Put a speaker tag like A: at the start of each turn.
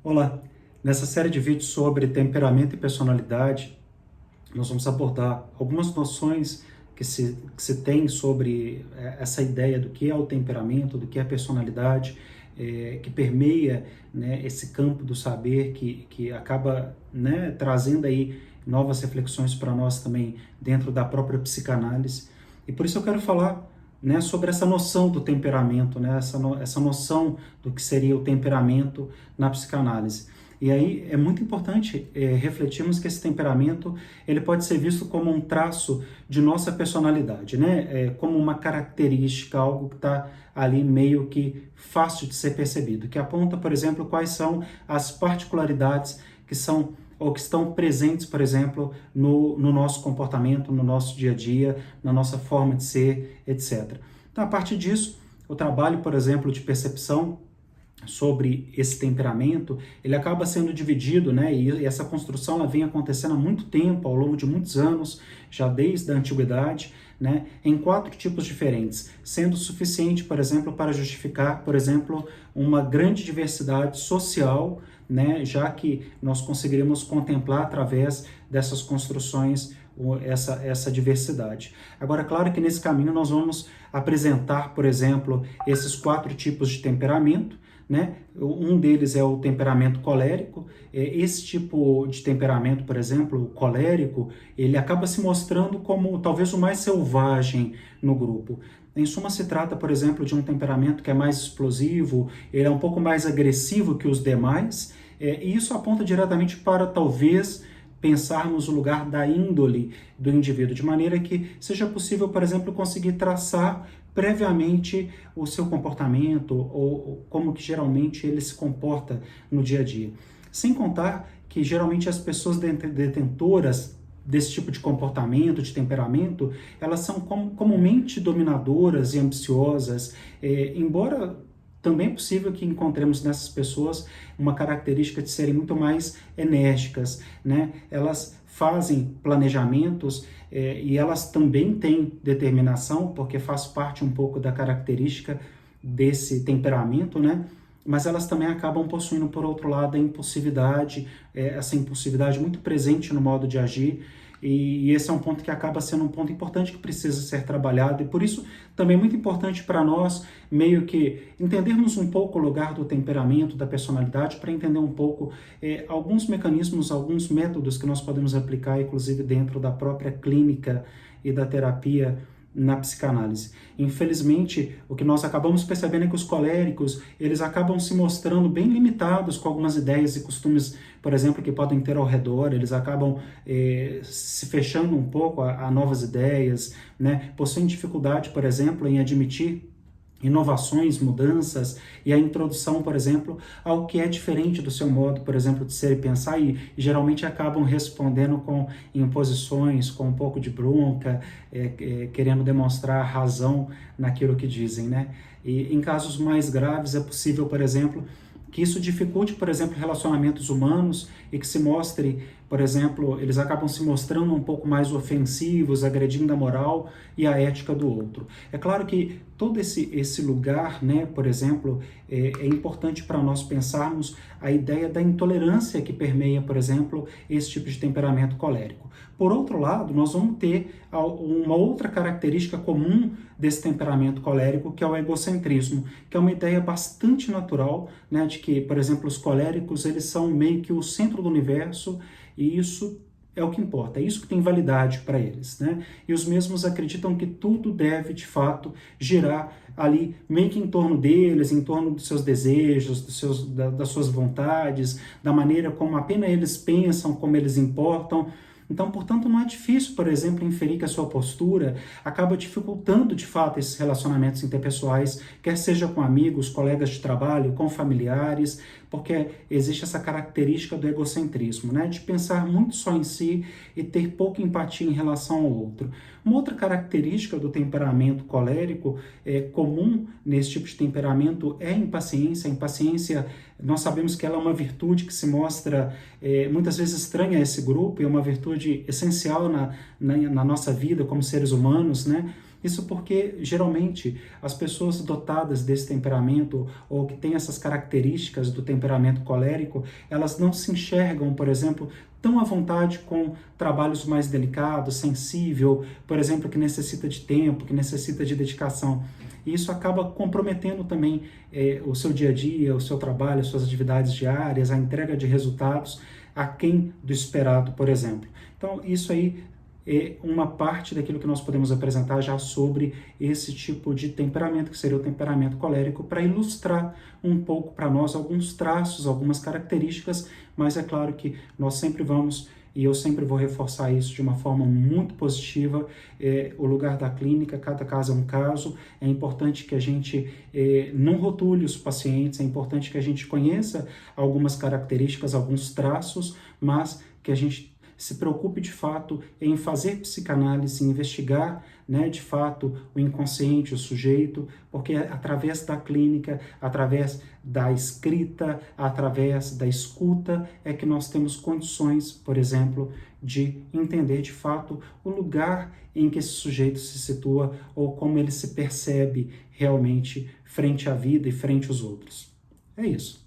A: Olá! Nessa série de vídeos sobre temperamento e personalidade, nós vamos abordar algumas noções que se tem sobre essa ideia do que é o temperamento, do que é a personalidade, que permeia, né, esse campo do saber que acaba, né, trazendo aí novas reflexões para nós também dentro da própria psicanálise. E por isso eu quero falar, né, sobre essa noção do temperamento, né, essa noção do que seria o temperamento na psicanálise. E aí é muito importante refletirmos que esse temperamento ele pode ser visto como um traço de nossa personalidade, né? Como uma característica, algo que está ali meio que fácil de ser percebido, que aponta, por exemplo, quais são as particularidades que são ou que estão presentes, por exemplo, no nosso comportamento, no nosso dia a dia, na nossa forma de ser, etc. Então, a partir disso, o trabalho, por exemplo, de percepção sobre esse temperamento, ele acaba sendo dividido, né? E essa construção ela vem acontecendo há muito tempo, ao longo de muitos anos, já desde a antiguidade, né? Em 4 tipos diferentes, sendo suficiente, por exemplo, para justificar, por exemplo, uma grande diversidade social, né? Já que nós conseguiríamos contemplar através dessas construções essa diversidade. Agora, claro que nesse caminho nós vamos apresentar, por exemplo, esses 4 tipos de temperamento, né? Um deles é o temperamento colérico. Esse tipo de temperamento, por exemplo, o colérico, ele acaba se mostrando como talvez o mais selvagem no grupo. Em suma, se trata, por exemplo, de um temperamento que é mais explosivo, ele é um pouco mais agressivo que os demais, e isso aponta diretamente para talvez pensarmos o lugar da índole do indivíduo, de maneira que seja possível, por exemplo, conseguir traçar previamente o seu comportamento ou como que geralmente ele se comporta no dia a dia. Sem contar que geralmente as pessoas detentoras desse tipo de comportamento, de temperamento, elas são comumente dominadoras e ambiciosas, embora também é possível que encontremos nessas pessoas uma característica de serem muito mais enérgicas, né? Elas fazem planejamentos e elas também têm determinação, porque faz parte um pouco da característica desse temperamento, né? Mas elas também acabam possuindo, por outro lado, a impulsividade, essa impulsividade muito presente no modo de agir, e esse é um ponto que acaba sendo um ponto importante que precisa ser trabalhado, e por isso também é muito importante para nós meio que entendermos um pouco o lugar do temperamento, da personalidade, para entender um pouco alguns mecanismos, alguns métodos que nós podemos aplicar, inclusive dentro da própria clínica e da terapia na psicanálise. Infelizmente, o que nós acabamos percebendo é que os coléricos, eles acabam se mostrando bem limitados com algumas ideias e costumes, por exemplo, que podem ter ao redor, eles acabam se fechando um pouco a novas ideias, né? Possuem dificuldade, por exemplo, em admitir inovações, mudanças e a introdução, por exemplo, ao que é diferente do seu modo, por exemplo, de ser e pensar, e geralmente acabam respondendo com imposições, com um pouco de bronca, querendo demonstrar razão naquilo que dizem, né? E em casos mais graves é possível, por exemplo, que isso dificulte, por exemplo, relacionamentos humanos e que se mostre, por exemplo, eles acabam se mostrando um pouco mais ofensivos, agredindo a moral e a ética do outro. É claro que todo esse lugar, né, por exemplo, é importante para nós pensarmos a ideia da intolerância que permeia, por exemplo, esse tipo de temperamento colérico. Por outro lado, nós vamos ter uma outra característica comum desse temperamento colérico, que é o egocentrismo, que é uma ideia bastante natural, né, de que, por exemplo, os coléricos, eles são meio que o centro do universo, e isso é o que importa, é isso que tem validade para eles, né? E os mesmos acreditam que tudo deve, de fato, girar ali meio que em torno deles, em torno dos seus desejos, das suas vontades, da maneira como apenas eles pensam, como eles importam. Então, portanto, não é difícil, por exemplo, inferir que a sua postura acaba dificultando, de fato, esses relacionamentos interpessoais, quer seja com amigos, colegas de trabalho, com familiares, porque existe essa característica do egocentrismo, né? De pensar muito só em si e ter pouca empatia em relação ao outro. Uma outra característica do temperamento colérico comum nesse tipo de temperamento é a impaciência. A impaciência, nós sabemos que ela é uma virtude que se mostra muitas vezes estranha a esse grupo, é uma virtude essencial na nossa vida como seres humanos, né? Isso porque, geralmente, as pessoas dotadas desse temperamento ou que têm essas características do temperamento colérico, elas não se enxergam, por exemplo, tão à vontade com trabalhos mais delicados, sensível, por exemplo, que necessita de tempo, que necessita de dedicação. E isso acaba comprometendo também o seu dia a dia, o seu trabalho, as suas atividades diárias, a entrega de resultados aquém do esperado, por exemplo. Então, isso aí é uma parte daquilo que nós podemos apresentar já sobre esse tipo de temperamento, que seria o temperamento colérico, para ilustrar um pouco para nós alguns traços, algumas características, mas é claro que nós sempre vamos, e eu sempre vou reforçar isso de uma forma muito positiva, o lugar da clínica, cada caso é um caso, é importante que a gente não rotule os pacientes, é importante que a gente conheça algumas características, alguns traços, mas que a gente se preocupe de fato em fazer psicanálise, investigar, né, de fato o inconsciente, o sujeito, porque é através da clínica, através da escrita, através da escuta, é que nós temos condições, por exemplo, de entender de fato o lugar em que esse sujeito se situa ou como ele se percebe realmente frente à vida e frente aos outros. É isso.